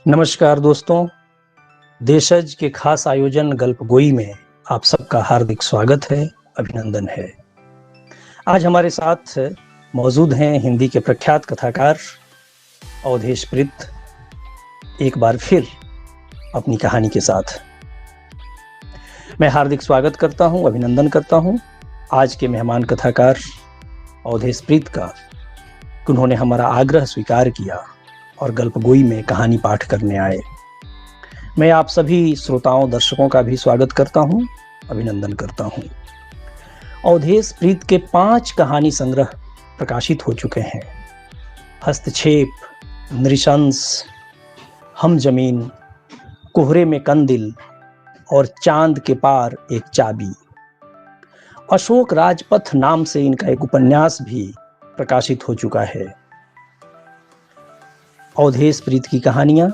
नमस्कार दोस्तों, देशज के खास आयोजन गल्पगोई में आप सबका हार्दिक स्वागत है, अभिनंदन है। आज हमारे साथ मौजूद हैं हिंदी के प्रख्यात कथाकार अवधेश प्रीत, एक बार फिर अपनी कहानी के साथ। मैं हार्दिक स्वागत करता हूं, अभिनंदन करता हूं आज के मेहमान कथाकार अवधेश प्रीत का, उन्होंने हमारा आग्रह स्वीकार किया और गल्पगोई में कहानी पाठ करने आए। मैं आप सभी श्रोताओं, दर्शकों का भी स्वागत करता हूं, अभिनंदन करता हूं। अवधेश प्रीत के 5 कहानी संग्रह प्रकाशित हो चुके हैं। हस्तक्षेप, नृशंस, हम जमीन, कोहरे में कंदिल और चांद के पार एक चाबी। अशोक राजपथ नाम से इनका एक उपन्यास भी प्रकाशित हो चुका है। अवधेश प्रीत की कहानियां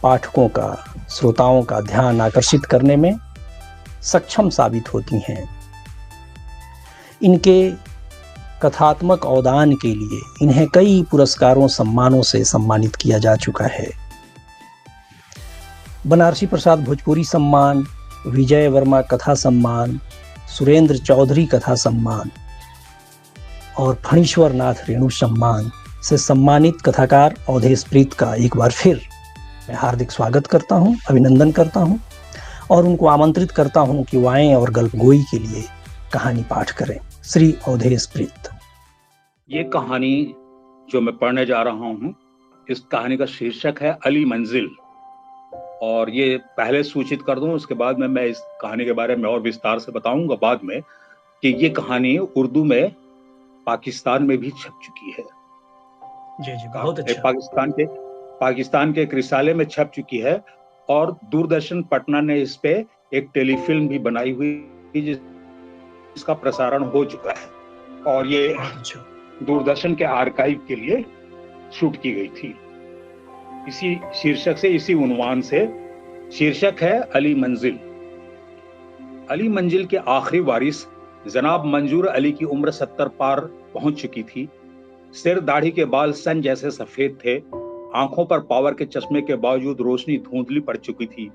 पाठकों का, श्रोताओं का ध्यान आकर्षित करने में सक्षम साबित होती हैं। इनके कथात्मक अवदान के लिए इन्हें कई पुरस्कारों, सम्मानों से सम्मानित किया जा चुका है। बनारसी प्रसाद भोजपुरी सम्मान, विजय वर्मा कथा सम्मान, सुरेंद्र चौधरी कथा सम्मान और फणीश्वर नाथ रेणु सम्मान से सम्मानित कथाकार अवधेश प्रीत का एक बार फिर मैं हार्दिक स्वागत करता हूं, अभिनंदन करता हूं और उनको आमंत्रित करता हूं कि वो आएं और गल्पगोई के लिए कहानी पाठ करें। श्री अवधेश प्रीत। ये कहानी जो मैं पढ़ने जा रहा हूं, इस कहानी का शीर्षक है अली मंजिल। और ये पहले सूचित कर दूं, उसके बाद में मैं इस कहानी के बारे में और विस्तार से बताऊंगा बाद में, कि ये कहानी उर्दू में पाकिस्तान में भी छप चुकी है। जी, बहुत अच्छा। पाकिस्तान के एक रिसाले में छप चुकी है और दूरदर्शन पटना ने इस पे एक टेलीफिल्म भी बनाई हुई जिसका प्रसारण हो चुका है और ये दूरदर्शन के आर्काइव के लिए शूट की गई थी। इसी शीर्षक से, इसी उन्वान से शीर्षक है अली मंजिल। अली मंजिल के आखिरी वारिस जनाब मंजूर अली की उम्र 70 पार पहुंच चुकी थी। सिर दाढ़ी के बाल सन जैसे सफेद थे। आंखों पर पावर के चश्मे के बावजूद रोशनी धुंधली पड़ चुकी थी।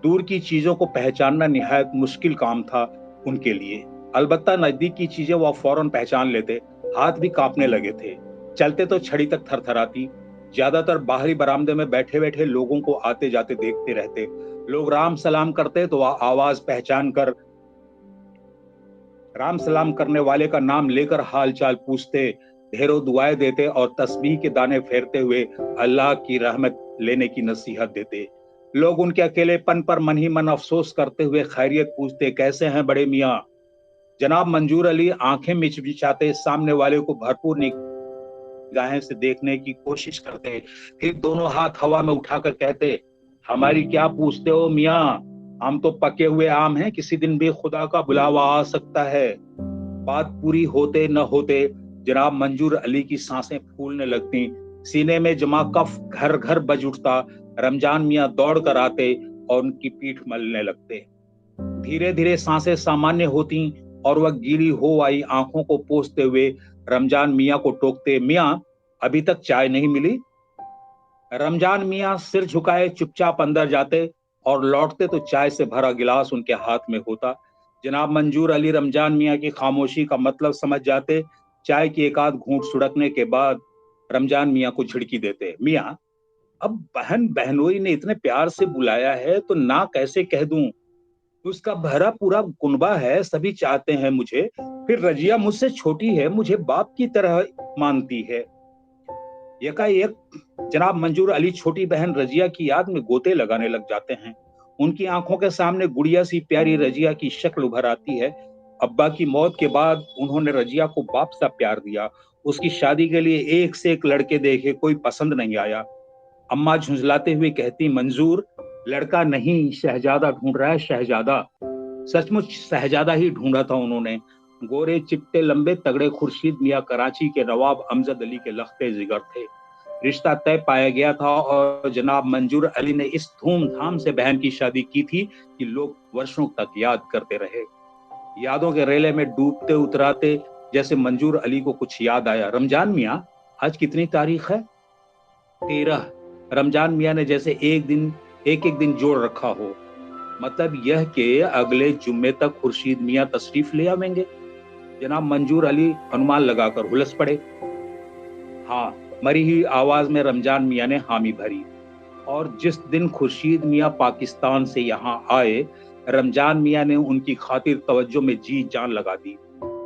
दूर की चीजों को पहचानना निहायत मुश्किल काम था उनके लिए। अलबत्ता नजदीक की चीजें वह फौरन पहचान लेते। हाथ भी कांपने लगे थे। चलते तो छड़ी तक थरथराती। ज्यादातर बाहरी बरामदे में बैठे बैठे लोगों को आते जाते देखते रहते। लोग राम सलाम करते तो वह आवाज पहचान कर राम सलाम करने वाले का नाम लेकर हाल चाल पूछते, ढेरों दुआएं देते और तस्बीह के दाने फेरते हुए अल्लाह की रहमत लेने की नसीहत देते। लोग उनके अकेलेपन पर मन ही मन अफसोस करते हुए खैरियत पूछते, कैसे हैं बड़े मियाँ। जनाब मंजूर अली आंखें मिचमिचाते सामने वाले को भरपूर निगाहें से देखने की कोशिश करते, फिर दोनों हाथ हवा में उठाकर कहते, हमारी क्या पूछते हो मियाँ, हम तो पके हुए आम हैं, किसी दिन भी खुदा का बुलावा आ सकता है। बात पूरी होते न होते जनाब मंजूर अली की सांसें फूलने लगती। सीने में जमा कफ घर घर बज उठता। रमजान मियाँ दौड़ कर आते और उनकी पीठ मलने लगते। धीरे धीरे सांसें सामान्य होती और वह गीली हो आई आंखों को पोंछते हुए रमजान मियाँ को टोकते, मियाँ अभी तक चाय नहीं मिली। रमजान मियाँ सिर झुकाए चुपचाप अंदर जाते और लौटते तो चाय से भरा गिलास उनके हाथ में होता। जनाब मंजूर अली रमजान मियाँ की खामोशी का मतलब समझ जाते। चाय की एक आध घूंट सुड़कने के बाद रमजान मियाँ को झिड़की देते, मियाँ अब बहन बहनोई ने इतने प्यार से बुलाया है तो ना कैसे कह दूं। उसका भरा पूरा कुनबा है, सभी चाहते हैं मुझे। फिर रजिया मुझसे छोटी है, मुझे बाप की तरह मानती है। एकाएक जनाब मंजूर अली छोटी बहन रजिया की याद में गोते लगाने लग जाते हैं। उनकी आंखों के सामने गुड़िया सी प्यारी रजिया की शक्ल उभर आती है। अब्बा की मौत के बाद उन्होंने रजिया को बाप सा प्यार दिया। उसकी शादी के लिए एक से एक लड़के देखे, कोई पसंद नहीं आया। अम्मा झुंझलाते हुए कहती, मंजूर लड़का नहीं शहजादा ढूंढ रहा है, शहजादा। सचमुच शहजादा ही ढूंढा था उन्होंने। गोरे चिट्टे लंबे तगड़े खुर्शीद मियाँ कराची के नवाब अमजद अली के लखते जिगर थे। रिश्ता तय पाया गया था और जनाब मंजूर अली ने इस धूमधाम से बहन की शादी की थी कि लोग वर्षों तक याद करते रहे। यादों के रेले में डूबते उतराते जैसे मंजूर अली को कुछ याद आया। रमजान मियाँ आज कितनी तारीख है? 13। रमजान मियाँ ने जैसे एक एक दिन जोड़ रखा हो। मतलब यह कि अगले जुम्मे तक खुर्शीद मियाँ तशरीफ ले आवेंगे। जनाब मंजूर अली अनुमान लगाकर हुलस पड़े। हाँ, मरी हुई आवाज में रमजान मियाँ ने हामी भरी। और जिस दिन खुर्शीद मियाँ पाकिस्तान से यहाँ आए, रमजान मियाँ ने उनकी खातिर तवज्जो में जी जान लगा दी।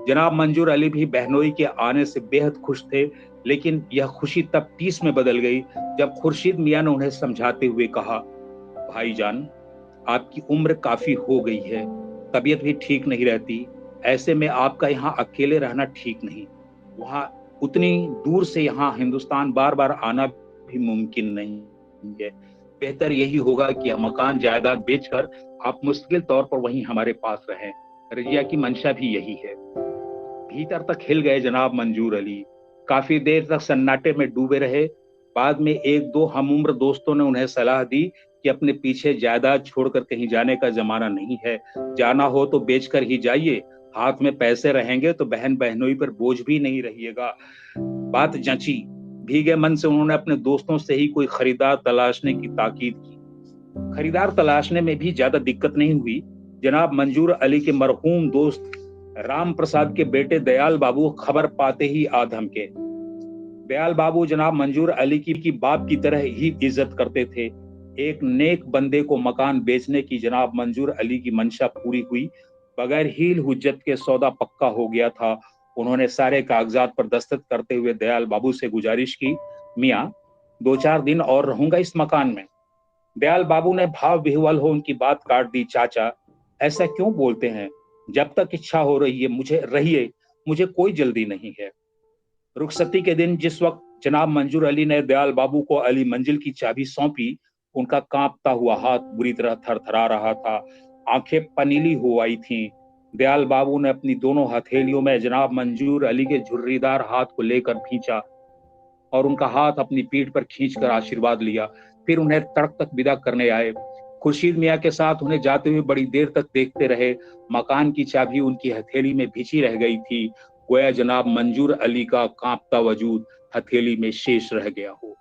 जनाब मंजूर अली भी बहनोई के आने से बेहद खुश थे, लेकिन यह खुशी तब टीस में बदल गई जब खुर्शीद मियाँ ने उन्हें समझाते हुए कहा, भाईजान, आपकी उम्र काफी हो गई है, तबीयत भी ठीक नहीं रहती, ऐसे में आपका यहाँ अकेले रहना ठीक नहीं। वहाँ उतनी दूर से यहाँ हिंदुस्तान बार बार आना भी मुमकिन नहीं है। बेहतर यही होगा कि यह मकान जायदाद बेचकर आप मुस्तकिल तौर पर वहीं हमारे पास रहें। रजिया की मंशा भी यही है। भीतर तक हिल गए जनाब मंजूर अली। काफी देर तक सन्नाटे में डूबे रहे। बाद में एक दो हमउम्र दोस्तों ने उन्हें सलाह दी कि अपने पीछे जायदाद छोड़कर कहीं जाने का जमाना नहीं है, जाना हो तो बेचकर ही जाइए, हाथ में पैसे रहेंगे तो बहन बहनोई पर बोझ भी नहीं रहिएगा। बात जंची। भीगे मन से उन्होंने अपने दोस्तों से ही कोई खरीदार तलाशने की ताकीद की। खरीदार तलाशने में भी ज्यादा दिक्कत नहीं हुई। जनाब मंजूर अली के मरहूम दोस्त राम प्रसाद के बेटे दयाल बाबू खबर पाते ही आ धमके। दयाल बाबू जनाब मंजूर अली की बाप की तरह ही इज्जत करते थे। एक नेक बंदे को मकान बेचने की जनाब मंजूर अली की मंशा पूरी हुई। बगैर हील हुज्जत के सौदा पक्का हो गया था। उन्होंने सारे कागजात पर दस्तखत करते हुए दयाल बाबू से गुजारिश की, मियाँ, 2-4 दिन और रहूंगा इस मकान में। दयाल बाबू ने भाव विह्वल हो उनकी बात काट दी। चाचा, ऐसा क्यों बोलते हैं? जब तक इच्छा हो रही है मुझे रहिए, मुझे कोई जल्दी नहीं है। रुखसती के दिन जिस वक्त जनाब मंजूर अली ने दयाल बाबू को अली मंजिल की चाबी सौंपी, उनका कांपता हुआ हाथ बुरी तरह थरथरा रहा था। आंखें पनीली हो आई थीं। दयाल बाबू ने अपनी दोनों हथेलियों में जनाब मंजूर अली के झुर्रीदार हाथ को लेकर खींचा और उनका हाथ अपनी पीठ पर खींचकर आशीर्वाद लिया। फिर उन्हें तड़क तक विदा करने आए। खुर्शीद मियाँ के साथ उन्हें जाते हुए बड़ी देर तक देखते रहे। मकान की चाबी उनकी हथेली में भिंची रह गई थी, गोया जनाब मंजूर अली का कांपता वजूद हथेली में शेष रह गया हो।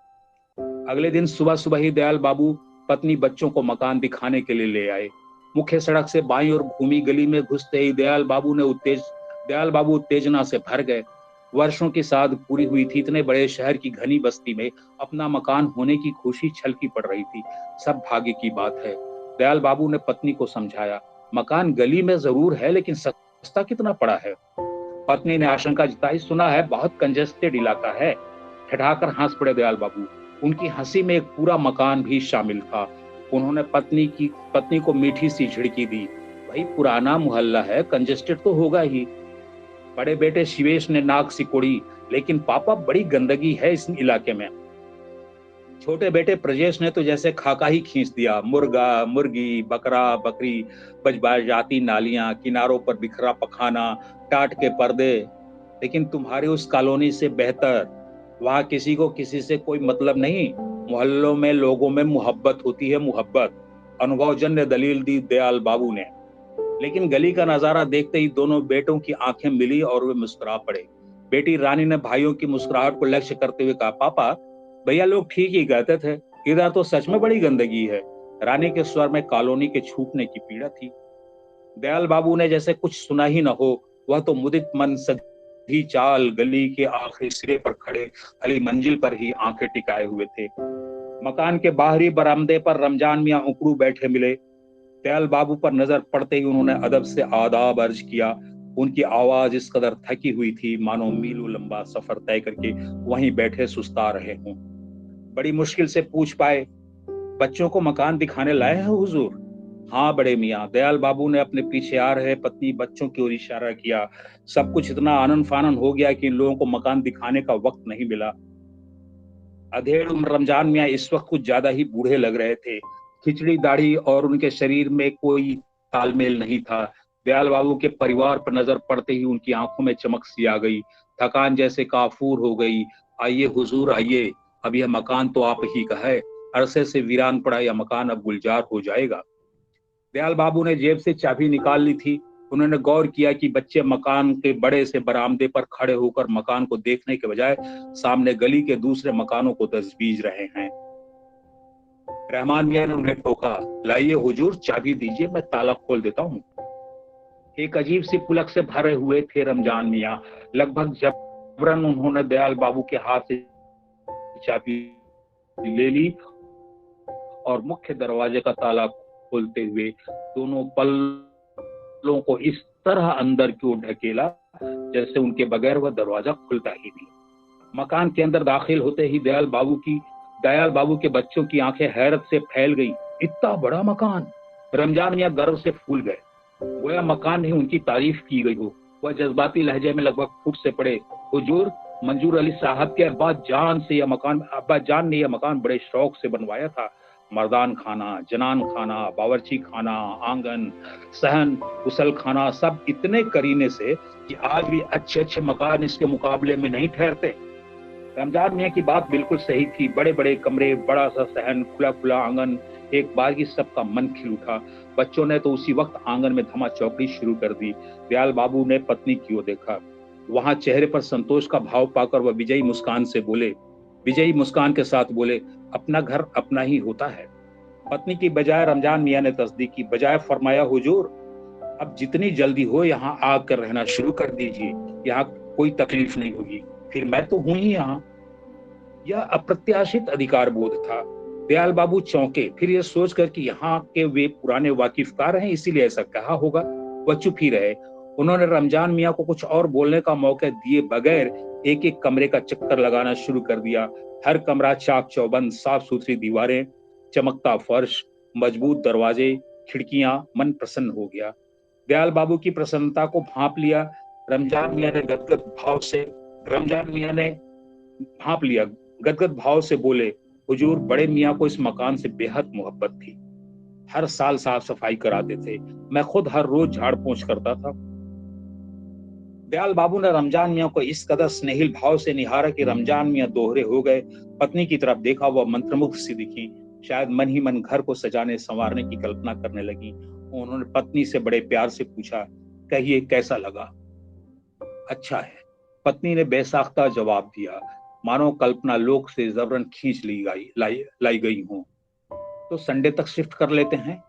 अगले दिन सुबह सुबह ही दयाल बाबू पत्नी बच्चों को मकान दिखाने के लिए ले आए। मुख्य सड़क से बाईं ओर घूमी गली में घुसते ही दयाल बाबू उत्तेजना से भर गए। वर्षों की साध पूरी हुई थी। इतने बड़े शहर की घनी बस्ती में अपना मकान होने की खुशी छलकी पड़ रही थी। सब भाग्य की बात है। दयाल बाबू ने पत्नी को समझाया, मकान गली में जरूर है लेकिन सस्ता कितना पड़ा है। पत्नी ने आशंका जताई, सुना है बहुत कंजेस्टेड इलाका है। ठठाकर हंस पड़े दयाल बाबू। उनकी हंसी में एक पूरा मकान भी शामिल था। उन्होंने पत्नी को मीठी सी झिड़की दी। भाई, पुराना मोहल्ला है, कंजेस्टेड तो होगा ही। बड़े बेटे शिवेश ने नाक सिकोड़ी, लेकिन पापा, बड़ी गंदगी है इस इलाके में। छोटे बेटे प्रजेश ने तो जैसे खाका ही खींच दिया। मुर्गा, मुर्गी, बकरा, बकरी, बजबाजाती नालियां, किनारों पर बिखरा पखाना, टाट के पर्दे। लेकिन तुम्हारी उस कॉलोनी से बेहतर। वहां किसी को किसी से कोई मतलब नहीं। मोहल्लों में लोगों में मोहब्बत होती है, मोहब्बत। अनुभवजन्य दलील दी दयाल बाबू ने। लेकिन गली का नजारा देखते ही दोनों बेटों की आंखें मिली और वे मुस्कुरा पड़े। बेटी रानी ने भाइयों की मुस्कुराहट को लक्ष्य करते हुए कहा, पापा, भैया लोग ठीक ही कहते थे, इधर तो सच में बड़ी गंदगी है। रानी के स्वर में कॉलोनी के छूटने की पीड़ा थी। दयाल बाबू ने जैसे कुछ सुना ही न हो। वह तो मुदित मन सधी चाल गली के आखिरी सिरे पर खड़े अली मंजिल पर ही आंखें टिकाए हुए थे। मकान के बाहरी बरामदे पर रमजान मियाँ उकड़ू बैठे मिले। दयाल बाबू पर नजर पड़ते ही उन्होंने अदब से आदाब अर्ज किया। उनकी आवाज इस कदर थकी हुई थी मानो मीलों लंबा सफर तय करके वहीं बैठे सुस्ता रहे हों। बड़ी मुश्किल से पूछ पाए, बच्चों को मकान दिखाने लाए हैं हुजूर? हाँ बड़े मियाँ। दयाल बाबू ने अपने पीछे आ रहे पत्नी बच्चों की ओर इशारा किया। सब कुछ इतना आनन फानन हो गया कि इन लोगों को मकान दिखाने का वक्त नहीं मिला। अधेड़ उम्र रमजान मियाँ इस वक्त कुछ ज्यादा ही बूढ़े लग रहे थे। खिचड़ी दाढ़ी और उनके शरीर में कोई तालमेल नहीं था। दयाल बाबू के परिवार पर नजर पड़ते ही उनकी आंखों में चमक सी आ गई। थकान जैसे काफूर हो गई। आइए हुजूर आइए, अब यह मकान तो आप ही का है। अरसे से वीरान पड़ा यह मकान अब गुलजार हो जाएगा। दयाल बाबू ने जेब से चाबी निकाल ली थी। उन्होंने गौर किया कि बच्चे मकान के बड़े से बरामदे पर खड़े होकर मकान को देखने के बजाय सामने गली के दूसरे मकानों को तजवीज रहे हैं। रहमान मियां ने उन्हें टोका, लाइए हुजूर चाबी दीजिए, मैं ताला खोल देता हूँ। एक अजीब सी पुलक से भरे हुए थे रमजान मियां। लगभग जबरन उन्होंने दयाल बाबू के हाथ से चाबी ले ली और मुख्य दरवाजे का ताला खोलते हुए दोनों पल्लों को इस तरह अंदर की ओर ढकेला जैसे उनके बगैर वह दरवाजा खुलता ही नहीं। मकान के अंदर दाखिल होते ही दयाल बाबू के बच्चों की आंखें हैरत से फैल गई। इतना बड़ा मकान! रमजान मियां गर्व से फूल गए, गोया मकान नहीं उनकी तारीफ की गई हो। वह जज्बाती लहजे में लगभग फूट से पड़े, हुजूर, मंजूर अली साहब के अब्बा जान ने यह मकान बड़े शौक से बनवाया था। मर्दान खाना, जनान खाना, बावर्ची खाना, आंगन, सहन, गुसल खाना, सब इतने करीने से कि आज भी अच्छे अच्छे मकान इसके मुकाबले में नहीं ठहरते। रमजान मियां की बात बिल्कुल सही थी। बड़े बड़े कमरे, बड़ा सा सहन, खुला खुला आंगन, एक बार ही सबका मन खिल उठा। बच्चों ने तो उसी वक्त आंगन में धमा चौकड़ी शुरू कर दी। दयाल बाबू ने पत्नी की ओर देखा, वहां चेहरे पर संतोष का भाव पाकर वह विजयी मुस्कान के साथ बोले, अपना घर अपना ही होता है। पत्नी की बजाय रमजान मियां ने तस्दीक की, बजाय फरमाया, हुजूर, अब जितनी जल्दी हो यहाँ आकर रहना शुरू कर दीजिए, यहाँ कोई तकलीफ नहीं होगी, फिर मैं तो हूं ही यहाँ। यह अप्रत्याशित अधिकार बोध था। दयाल बाबू चौंके, फिर यह सोचकर कि यहाँ के वे पुराने वाकिफकार हैं, इसीलिए ऐसा कहा होगा। वह चुप ही रहे। उन्होंने रमजान मियां को कुछ और बोलने का मौका दिए बगैर एक एक कमरे का चक्कर लगाना शुरू कर दिया। हर कमरा चाक चौबंद, साफ सुथरी दीवारें, चमकता फर्श, मजबूत दरवाजे, खिड़कियां, मन प्रसन्न हो गया। दयाल बाबू की प्रसन्नता को भांप लिया। रमजान मियां ने गदगद भाव से बोले, हुजूर, बड़े मियां को इस मकान से बेहद मोहब्बत थी। हर साल साफ सफाई कराते थे, मैं खुद हर रोज झाड़ पोंछ करता था। दयाल बाबू ने रमजान मियां को इस कदर स्नेहिल भाव से निहारा कि रमजान मियां दोहरे हो गए। पत्नी की तरफ देखा, वह मंत्रमुग्ध सी दिखी, शायद मन ही मन घर को सजाने संवारने की कल्पना करने लगी। उन्होंने पत्नी से बड़े प्यार से पूछा, कहिए कैसा लगा? अच्छा है, पत्नी ने बेसाख्ता जवाब दिया, मानो कल्पना लोक से जबरन खींच लाई गई हो। तो संडे तक शिफ्ट कर लेते हैं।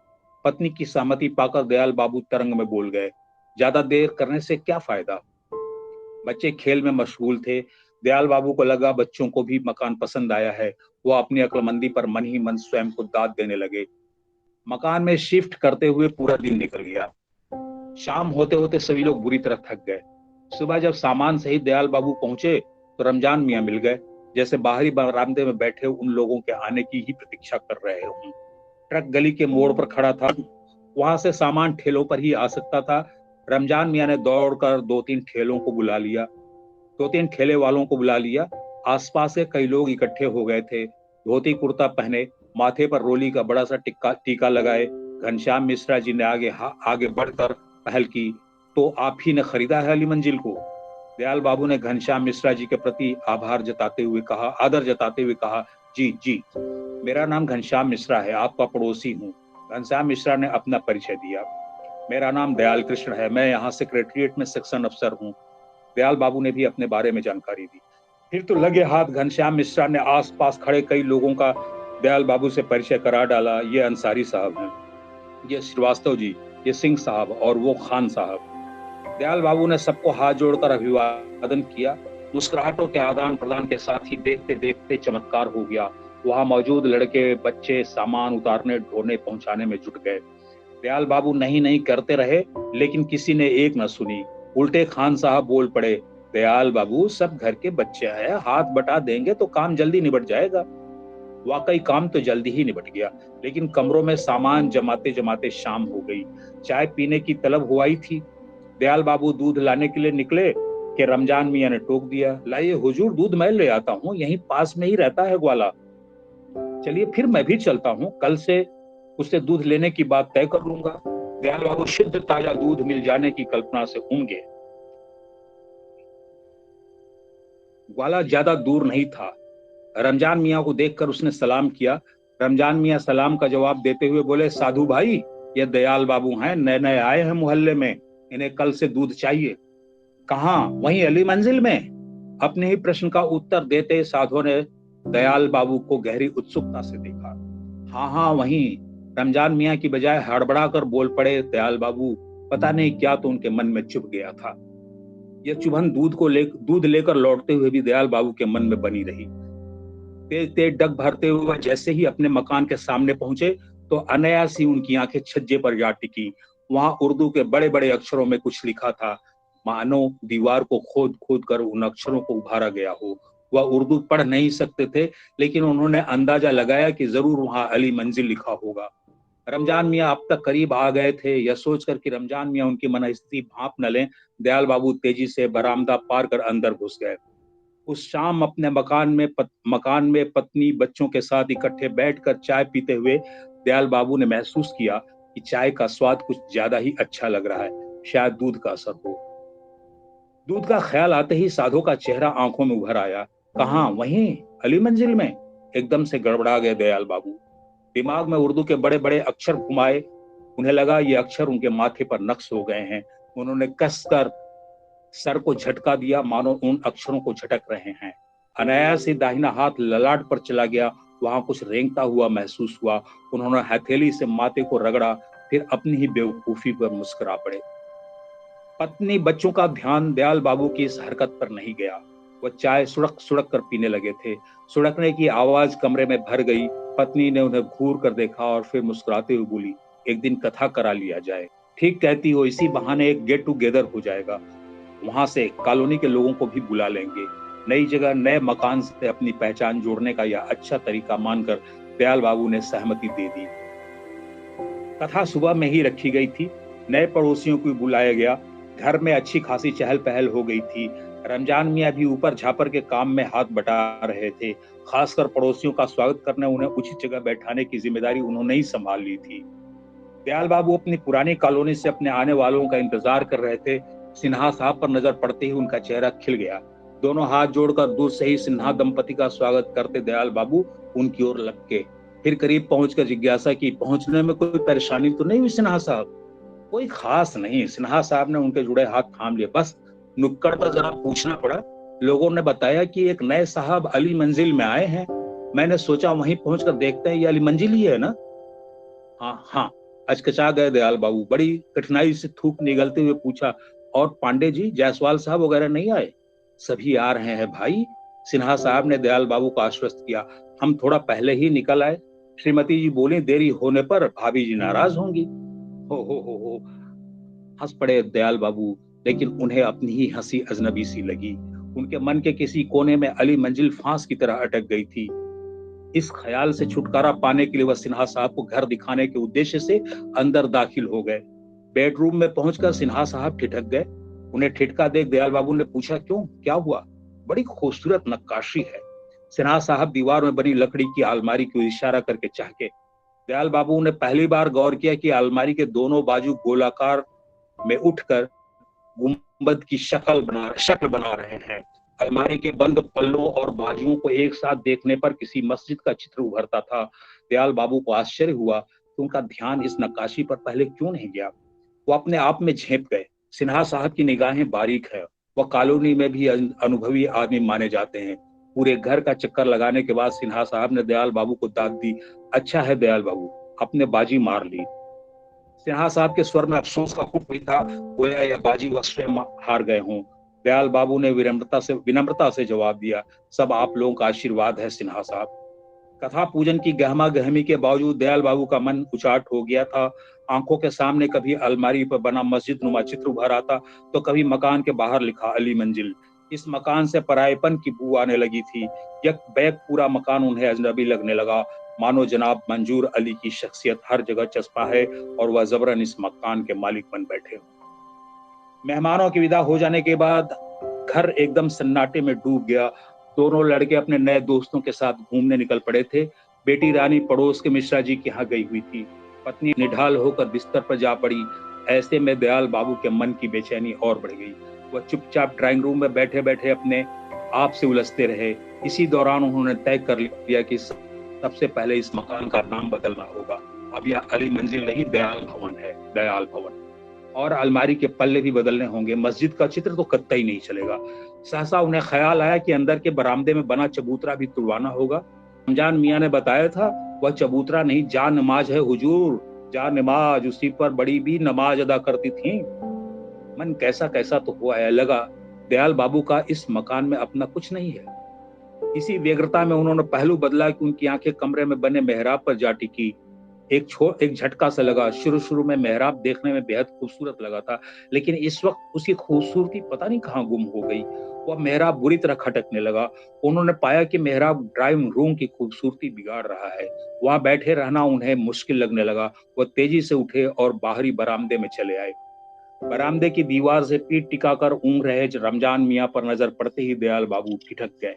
पत्नी की सहमति पाकर दयाल बाबू तरंग में बोल गए, ज्यादा देर करने से क्या फायदा? बच्चे खेल में मशगूल थे। दयाल बाबू को लगा बच्चों को भी मकान पसंद आया है। वो अपनी अक्लमंदी पर मन ही मन स्वयं को दाद देने लगे। मकान में शिफ्ट करते हुए पूरा दिन निकल गया। शाम होते होते सभी लोग बुरी तरह थक गए। सुबह जब सामान सहित दयाल बाबू पहुंचे तो रमजान मियां मिल गए, जैसे बाहरी बरामदे में बैठे उन लोगों के आने की ही प्रतीक्षा कर रहे हों। ट्रक गली के मोड़ पर खड़ा था, वहां से सामान ठेलों पर ही आ सकता था। रमजान मियां ने दौड़कर दो तीन ठेले वालों को बुला लिया। आसपास के कई लोग इकट्ठे हो गए थे, धोती कुर्ता पहने, माथे पर रोली का बड़ा सा टीका लगाए। घनश्याम मिश्रा जी ने आगे बढ़कर पहल की, तो आप ही ने खरीदा है अली मंजिल को? दयाल बाबू ने घनश्याम मिश्रा जी के प्रति आदर जताते हुए कहा, जी जी, मेरा नाम घनश्याम मिश्रा है, आपका पड़ोसी हूँ। घनश्याम मिश्रा ने अपना परिचय दिया, मेरा नाम दयाल कृष्ण है, मैं यहाँ सेक्रेटरिएट में सेक्शन अफसर हूँ। दयाल बाबू ने भी अपने बारे में जानकारी दी। फिर तो लगे हाथ घनश्याम मिश्रा ने आसपास खड़े कई लोगों का दयाल बाबू से परिचय करा डाला। ये अंसारी साहब हैं, ये श्रीवास्तव जी, ये सिंह साहब और वो खान साहब। दयाल बाबू ने सबको हाथ जोड़कर अभिवादन किया। मुस्कुराहटों के आदान प्रदान के साथ ही देखते देखते चमत्कार हो गया। वहां मौजूद लड़के बच्चे सामान उतारने ढोने पहुंचाने में जुट गए। दयाल बाबू नहीं करते रहे, लेकिन किसी ने एक न सुनी। उल्टे खान साहब बोल पड़े, दयाल बाबू, सब घर के बच्चे हैं, हाथ बटा देंगे तो काम जल्दी निबट जाएगा। वाकई काम तो जल्दी ही निबट गया, लेकिन कमरों में सामान जमाते जमाते शाम हो गई। चाय पीने की तलब हुई थी। दयाल बाबू दूध लाने के लिए निकले कि रमजान मियां ने टोक दिया, लाइए हुजूर, दूध मैं ले आता हूँ, यहीं पास में ही रहता है ग्वाला। चलिए फिर मैं भी चलता हूँ, कल से उससे दूध लेने की बात तय कर लूंगा। दयाल बाबू शुद्ध ताजा दूध मिल जाने की कल्पना से होंगे। ग्वाला ज्यादा दूर नहीं था। रमजान मियां को देखकर उसने सलाम किया। रमजान मियां सलाम का जवाब देते हुए बोले, साधु भाई, ये दयाल बाबू हैं, नए नए आए हैं मोहल्ले में, इन्हें कल से दूध चाहिए। कहाँ? वहीं अली मंजिल में। अपने ही प्रश्न का उत्तर देते साधु ने दयाल बाबू को गहरी उत्सुकता से देखा। हाँ हाँ वहीं। रमजान मियाँ की बजाय हड़बड़ा कर बोल पड़े दयाल बाबू। पता नहीं क्या तो उनके मन में चुभ गया था। यह चुभन दूध लेकर लौटते हुए भी दयाल बाबू के मन में बनी रही। तेज तेज डग भरते हुए जैसे ही अपने मकान के सामने पहुंचे तो अनायास ही उनकी आंखें छज्जे पर जा टिकी। वहां उर्दू के बड़े बड़े अक्षरों में कुछ लिखा था, मानो दीवार को खोद खोद कर उन अक्षरों को उभारा गया हो। वह उर्दू पढ़ नहीं सकते थे, लेकिन उन्होंने अंदाजा लगाया कि जरूर वहां अली मंजिल लिखा होगा। रमजान मियाँ अब तक करीब आ गए थे। यह सोचकर कि रमजान मियाँ उनकी मनस्थिति भांप न लें, दयाल बाबू तेजी से बरामदा पार कर अंदर घुस गए। उस शाम अपने मकान में पत्नी बच्चों के साथ इकट्ठे बैठकर चाय पीते हुए दयाल बाबू ने महसूस किया कि चाय का स्वाद कुछ ज्यादा ही अच्छा लग रहा है। शायद दूध का असर हो। दूध का ख्याल आते ही साधु का चेहरा आंखों में उभर आया। कहाँ? वहीं अली मंजिल में। एकदम से गड़बड़ा गए दयाल बाबू। दिमाग में उर्दू के बड़े बड़े अक्षर घुमाए। उन्हें लगा ये अक्षर उनके माथे पर नक्श हो गए हैं। उन्होंने कसकर सर को झटका दिया, मानो उन अक्षरों को झटक रहे हैं। अनायास ही दाहिना हाथ ललाट पर चला गया। वहां कुछ रेंगता हुआ महसूस हुआ। उन्होंने हथेली से माथे को रगड़ा, फिर अपनी ही बेवकूफी पर मुस्कुरा पड़े। पत्नी बच्चों का ध्यान दयाल बाबू की इस हरकत पर नहीं गया। वह चाय सुड़क सुड़क कर पीने लगे थे। सुड़कने की आवाज कमरे में भर गई। पत्नी ने उन्हें घूर कर देखा और फिर मुस्कुराते हुए बोली, एक दिन कथा करा लिया जाए। ठीक कहती हो, इसी बहाने एक गेट टुगेदर हो जाएगा। वहां से कॉलोनी के लोगों को भी बुला लेंगे। नई जगह नए मकान से अपनी पहचान जोड़ने का यह अच्छा तरीका मानकर दयाल बाबू ने सहमति दे दी। कथा सुबह में ही रखी गई थी। नए पड़ोसियों को बुलाया गया। घर में अच्छी खासी चहल पहल हो गई थी। रमजान मियाँ भी ऊपर झापर के काम में हाथ बटा रहे थे। खासकर पड़ोसियों का स्वागत करने, उन्हें उचित जगह बैठाने की जिम्मेदारी उन्होंने ही संभाल ली थी। दयाल बाबू अपनी पुरानी कॉलोनी से अपने आने वालों का इंतजार कर रहे थे। सिन्हा साहब पर नजर पड़ते ही उनका चेहरा खिल गया। दोनों हाथ जोड़कर दूर से ही सिन्हा दंपति का स्वागत करते दयाल बाबू उनकी ओर लपके। फिर करीब पहुंचकर जिज्ञासा की, पहुंचने में कोई परेशानी तो नहीं हुई सिन्हा साहब? कोई खास नहीं। सिन्हा साहब ने उनके जुड़े हाथ थाम लिए। बस नुक्कड़ पर जरा पूछना पड़ा। लोगों ने बताया कि एक नए साहब अली मंजिल में आए हैं। मैंने सोचा वहीं पहुंचकर देखते हैं, ये अली मंजिल ही है ना? हाँ हाँ। अचकचा गए दयाल बाबू। बड़ी कठिनाई से थूक निगलते हुए पूछा, और पांडे जी, जायसवाल साहब वगैरह नहीं आए? सभी आ रहे हैं भाई, सिन्हा साहब ने दयाल बाबू को आश्वस्त किया। हम थोड़ा पहले ही निकल आए। श्रीमती जी बोली, देरी होने पर भाभी जी नाराज होंगी। हो हंस पड़े दयाल बाबू, लेकिन उन्हें अपनी ही हंसी अजनबी सी लगी। उनके मन के किसी कोने में अली मंजिल फांस की तरह अटक गई थी। इस ख्याल से छुटकारा पाने के लिए वह सिन्हा साहब को घर दिखाने के उद्देश्य से अंदर दाखिल हो गए। बेडरूम में पहुंचकर सिन्हा साहब ठिठक गए। उन्हें ठिठका देख दयाल बाबू ने पूछा, क्यों, क्या हुआ? बड़ी खूबसूरत नक्काशी है। सिन्हा साहब दीवार में बनी लकड़ी की अलमारी को इशारा करके चाहके। दयाल बाबू ने पहली बार गौर किया कि अलमारी के दोनों बाजू गोलाकार में उठकर गुंबद की शक्ल बना रहे हैं। अलमारी के बंद पल्लों और बाजुओं को एक साथ देखने पर किसी मस्जिद का चित्र उभरता था। दयाल बाबू को आश्चर्य हुआ कि उनका ध्यान इस नक्काशी पर पहले क्यों नहीं गया। वो अपने आप में झेप गए। सिन्हा साहब की निगाहें बारीक है। वह कॉलोनी में भी अनुभवी आदमी माने जाते हैं। पूरे घर का चक्कर लगाने के बाद सिन्हा साहब ने दयाल बाबू को दाद दी, अच्छा है दयाल बाबू, अपने बाजी मार ली। सिन्हा साहब के स्वर में अफसोस का कुट भी था, गोया यह बाजी वह स्वयं हार गए हों। दयाल बाबू ने विनम्रता से जवाब दिया, सब आप लोगों का आशीर्वाद है सिन्हा साहब। कथा पूजन की गहमा गहमी के बावजूद दयाल बाबू का मन उचाट हो गया था। आंखों के सामने कभी अलमारी पर बना मस्जिद नुमा चित्र उभर आता, तो कभी मकान के बाहर लिखा अली मंजिल। इस मकान से परायेपन की बू आने लगी थी। यक बैक पूरा मकान उन्हें अजनबी लगने लगा, मानो जनाब मंजूर अली की शख्सियत हर जगह चस्पा है और वह जबरन इस मकान के मालिक बन बैठे। मेहमानों की विदा हो जाने के बाद घर एकदम सन्नाटे में डूब गया। दोनों लड़के अपने नए दोस्तों के साथ घूमने निकल पड़े थे। बेटी रानी पड़ोस के मिश्रा जी के यहाँ गई हुई थी। पत्नी निढाल होकर बिस्तर पर जा पड़ी। ऐसे में दयाल बाबू के मन की बेचैनी और बढ़ गई। वह चुपचाप ड्राइंग रूम में बैठे बैठे अपने आप से उलझते रहे। इसी दौरान उन्होंने तय कर लिया कि सबसे पहले इस मकान का नाम बदलना होगा। अब यह अली मंजिल नहीं, दयाल भवन है, दयाल भवन। और अलमारी के पल्ले भी बदलने होंगे। मस्जिद का चित्र तो कतई नहीं चलेगा। सहसा उन्हें ख्याल आया कि अंदर के बरामदे में बना चबूतरा भी तुड़वाना होगा। रमजान मियाँ ने बताया था वह चबूतरा नहीं, जा नमाज है हुजूर, जा नमाज। उसी पर बड़ी भी नमाज अदा करती थी। मन कैसा कैसा तो हुआ है, लगा दयाल बाबू का इस मकान में अपना कुछ नहीं है। इसी व्यग्रता में उन्होंने पहलू बदला कि उनकी आंखें कमरे में बने मेहराब पर जा टिकी। एक झटका सा लगा। शुरू शुरू में मेहराब देखने में बेहद खूबसूरत लगा था, लेकिन इस वक्त उसकी खूबसूरती पता नहीं कहाँ गुम हो गई। वह मेहराब बुरी तरह खटकने लगा। उन्होंने पाया कि मेहराब ड्राइंग रूम की खूबसूरती बिगाड़ रहा है। वहां बैठे रहना उन्हें मुश्किल लगने लगा। वह तेजी से उठे और बाहरी बरामदे में चले आए। बरामदे की दीवार से पीठ टिकाकर ऊँघ रहे रमजान मियाँ पर नजर पड़ते ही दयाल बाबू ठिठक गए।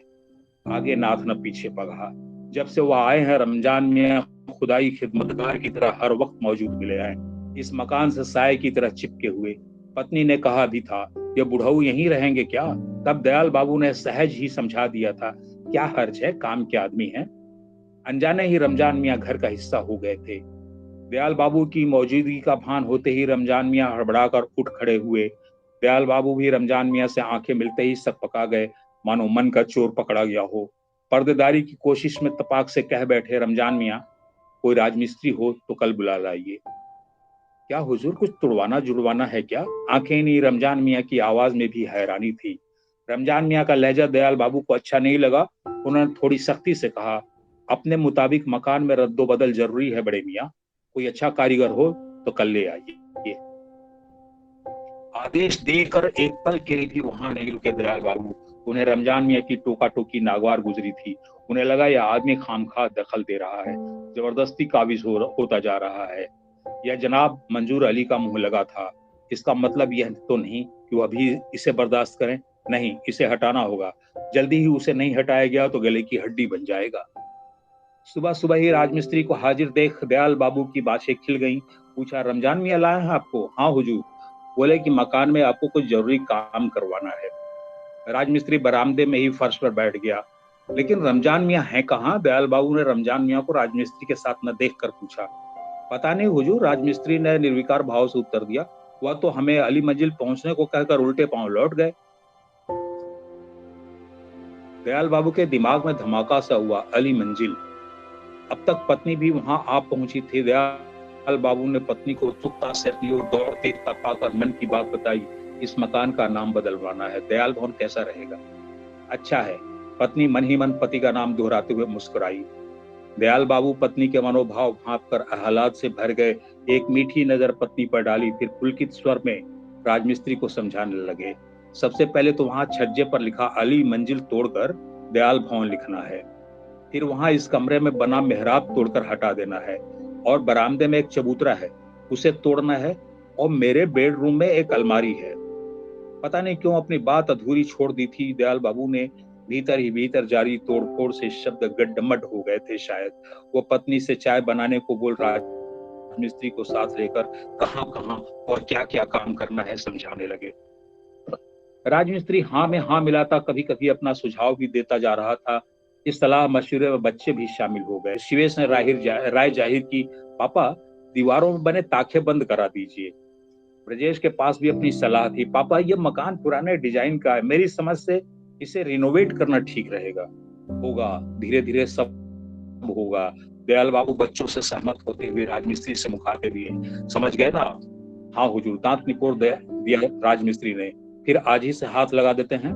आगे नाथ न पीछे पगा। जब से वह आए हैं रमजान मियाँ खुदाई खिदमतगार की तरह हर वक्त मौजूद मिले आए, इस मकान से साए की तरह चिपके हुए। पत्नी ने कहा भी था, ये बुढ़ऊ यहीं रहेंगे क्या? तब दयाल बाबू ने सहज ही समझा दिया था, क्या हर्ज है, काम के आदमी हैं। अनजाने ही रमजान मियाँ घर का हिस्सा हो गए थे। दयाल बाबू की मौजूदगी का भान होते ही रमजान मियाँ हड़बड़ाकर उठ खड़े हुए। दयाल बाबू भी रमजान मियाँ से आंखें मिलते ही सकपका गए, मानो मन का चोर पकड़ा गया हो। पर्देदारी की कोशिश में तपाक से कह बैठे, रमजान मियाँ, कोई राजमिस्त्री हो तो कल बुला लाइए। क्या हुजूर, कुछ तुड़वाना जुड़वाना है क्या? आंखें नहीं, रमजान मियाँ की आवाज में भी हैरानी थी। रमजान मियाँ का लहजा दयाल बाबू को अच्छा नहीं लगा। उन्होंने थोड़ी सख्ती से कहा, अपने मुताबिक मकान में रद्दो बदल जरूरी है बड़े मियाँ। कोई अच्छा कारीगर हो तो कल ले आइए। आदेश देकर एक पल के लिए भी वहां नहीं रुके दयाल बाबू। उन्हें रमजान मियाँ की टोका टोकी नागवार गुजरी थी। उन्हें लगा यह आदमी खामखा दखल दे रहा है, जबरदस्ती काबिज होता जा रहा है। यह जनाब मंजूर अली का मुंह लगा था। इसका मतलब यह तो नहीं कि वह अभी इसे बर्दाश्त करें। नहीं, इसे हटाना होगा। जल्दी ही उसे नहीं हटाया गया तो गले की हड्डी बन जाएगा। सुबह सुबह ही राजमिस्त्री को हाजिर देख दयाल बाबू की बातें खिल गईं। पूछा, रमजान मियाँ लाए हैं आपको? हाँ हुजूर। बोले कि मकान में आपको कुछ जरूरी काम करवाना है। राजमिस्त्री बरामदे में ही फर्श पर बैठ गया। लेकिन रमजान मियाँ हैं कहाँ? दयाल बाबू ने रमजान मियाँ को राजमिस्त्री के साथ न देख कर पूछा। पता नहीं हुजूर, राजमिस्त्री ने निर्विकार भाव से उत्तर दिया। वह तो हमें अली मंजिल पहुंचने को कहकर उल्टे पांव लौट गए। दयाल बाबू के दिमाग में धमाका सा हुआ। अली मंजिल? अब तक पत्नी भी वहां आ पहुंची थी। दयाल बाबू ने पत्नी को उत्सुकता से अपनी ओर दौड़ते पाकर मन की बात बताई। इस मकान का नाम बदलवाना है। दयाल भवन कैसा रहेगा? अच्छा है। पत्नी मन ही मन पति का नाम दोहराते हुए मुस्कुराई। दयाल बाबू पत्नी के मनोभाव भांप कर आह्लाद से भर गए। एक मीठी नजर पत्नी पर डाली, फिर पुलकित स्वर में राजमिस्त्री को समझाने लगे। सबसे पहले तो वहां छज्जे पर लिखा अली मंजिल तोड़कर दयाल भवन लिखना है। फिर वहां इस कमरे में बना मेहराब तोड़कर हटा देना है। और बरामदे में एक चबूतरा है, उसे तोड़ना है। और मेरे बेडरूम में एक अलमारी है। पता नहीं क्यों अपनी बात अधूरी छोड़ दी थी। दयाल बाबू ने भीतर ही भीतर जारी तोड़फोड़ से शब्द गड्ढमड हो गए थे शायद। वो पत्नी से चाय बनाने को बोल राजमिस्त्री को साथ लेकर कहां कहां और क्या क्या काम करना है समझाने लगे। राजमिस्त्री हाँ में हाँ मिलाता, कभी कभी अपना सुझाव भी देता जा रहा था। इस सलाह मशवरे में बच्चे भी शामिल हो गए। शिवेश ने राय जाहिर की, पापा दीवारों में बने ताखे बंद करा दीजिए। ब्रजेश के पास भी अपनी सलाह थी, पापा ये मकान पुराने डिजाइन का है, मेरी समझ से इसे रिनोवेट करना ठीक रहेगा। होगा, धीरे धीरे सब होगा। दयाल बाबू बच्चों से सहमत होते हुए राजमिस्त्री से मुखातिब हुए, समझ गए ना? हाँ हुजूर, दांत निपोड़ दिया राजमिस्त्री ने। फिर आज ही से हाथ लगा देते हैं।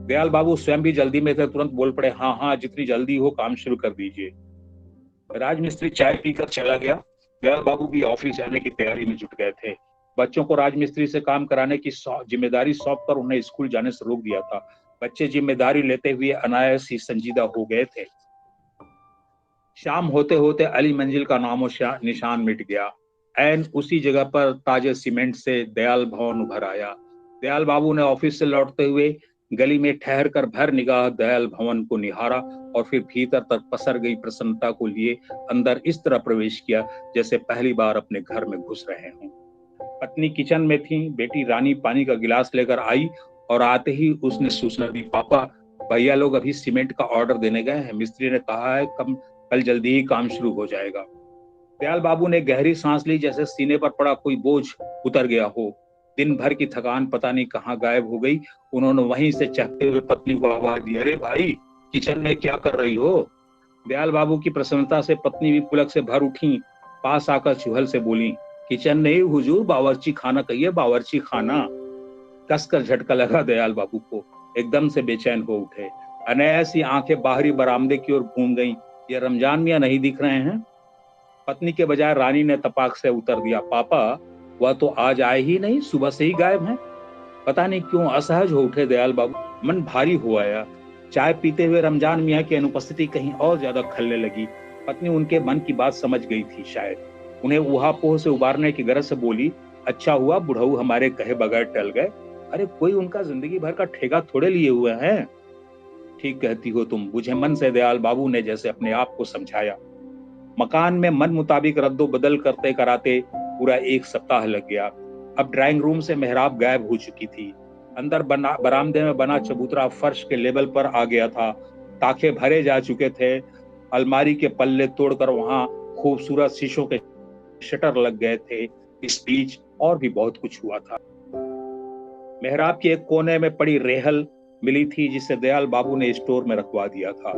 दयाल बाबू स्वयं भी जल्दी में थे, तुरंत बोल पड़े, हाँ हाँ, जितनी जल्दी हो काम शुरू कर दीजिए। राजमिस्त्री चाय पीकर चला गया। दयाल बाबू भी ऑफिस जाने की तैयारी में जुट गए थे। बच्चों को राजमिस्त्री से काम कराने की जिम्मेदारी सौंप कर उन्हें स्कूल जाने से रोक दिया था। बच्चे जिम्मेदारी लेते हुए अनायास ही संजीदा हो गए थे। शाम होते होते अली मंजिल का नामो निशान मिट गया। ऐन उसी जगह पर ताजे सीमेंट से दयाल भवन उभर आया। दयाल बाबू ने ऑफिस से लौटते हुए गली में ठहर कर भर निगाह दयाल भवन को निहारा और फिर भीतर तक पसर गई प्रसन्नता को लिए अंदर इस तरह प्रवेश किया जैसे पहली बार अपने घर में घुस रहे हों। पत्नी किचन में थी। बेटी रानी पानी का गिलास लेकर आई और आते ही उसने सूचना दी, पापा भैया लोग अभी सीमेंट का ऑर्डर देने गए हैं। मिस्त्री ने कहा है कल जल्दी ही काम शुरू हो जाएगा। दयाल बाबू ने गहरी सांस ली, जैसे सीने पर पड़ा कोई बोझ उतर गया हो। दिन भर की थकान पता नहीं कहाँ गायब हो गई। उन्होंने वहीं से चहकते हुए पत्नी को आवाज दी, अरे भाई किचन में क्या कर रही हो? दयाल बाबू की प्रसन्नता से पत्नी भी पुलक से भर उठी। पास आकर चुहल से बोली, किचन नहीं हुजूर, बावर्ची खाना कहिए, बावर्ची खाना। कसकर झटका लगा दयाल बाबू को, एकदम से बेचैन हो उठे। अनायासी आंखें बाहरी बरामदे की ओर घूम गईं। ये रमजान मियां नहीं दिख रहे हैं? पत्नी के बजाय रानी ने तपाक से उत्तर दिया, पापा वह तो आज आए ही नहीं, सुबह से ही गायब हैं। पता नहीं क्यों असहज हो उठे दयाल बाबू, मन भारी हो आया। चाय पीते हुए रमजान मियां की अनुपस्थिति कहीं और ज्यादा खलने लगी। पत्नी उनके मन की बात समझ गई थी शायद। उन्हें ऊहापोह से उबारने की गरज से बोली, अच्छा हुआ बुढ़ऊ हमारे कहे बगैर टल गए। अरे कोई उनका जिंदगी भर का ठेका थोड़े लिए हुए हैं। ठीक कहती हो तुम, बुझे मन से दयाल बाबू ने जैसे अपने आप को समझाया। मकान में मन मुताबिक रद्दो बदल करते कराते पूरा एक सप्ताह लग गया। अब ड्राइंग रूम से मेहराब गायब हो चुकी थी। अंदर बरामदे में बना चबूतरा फर्श के लेवल पर आ गया था। ताखे भरे जा चुके थे। अलमारी के पल्ले तोड़कर वहां खूबसूरत शीशों के शटर लग गए थे। इस बीच और भी बहुत कुछ हुआ था। मेहराब के एक कोने में पड़ी रेहल मिली थी, जिसे दयाल बाबू ने स्टोर में रखवा दिया था।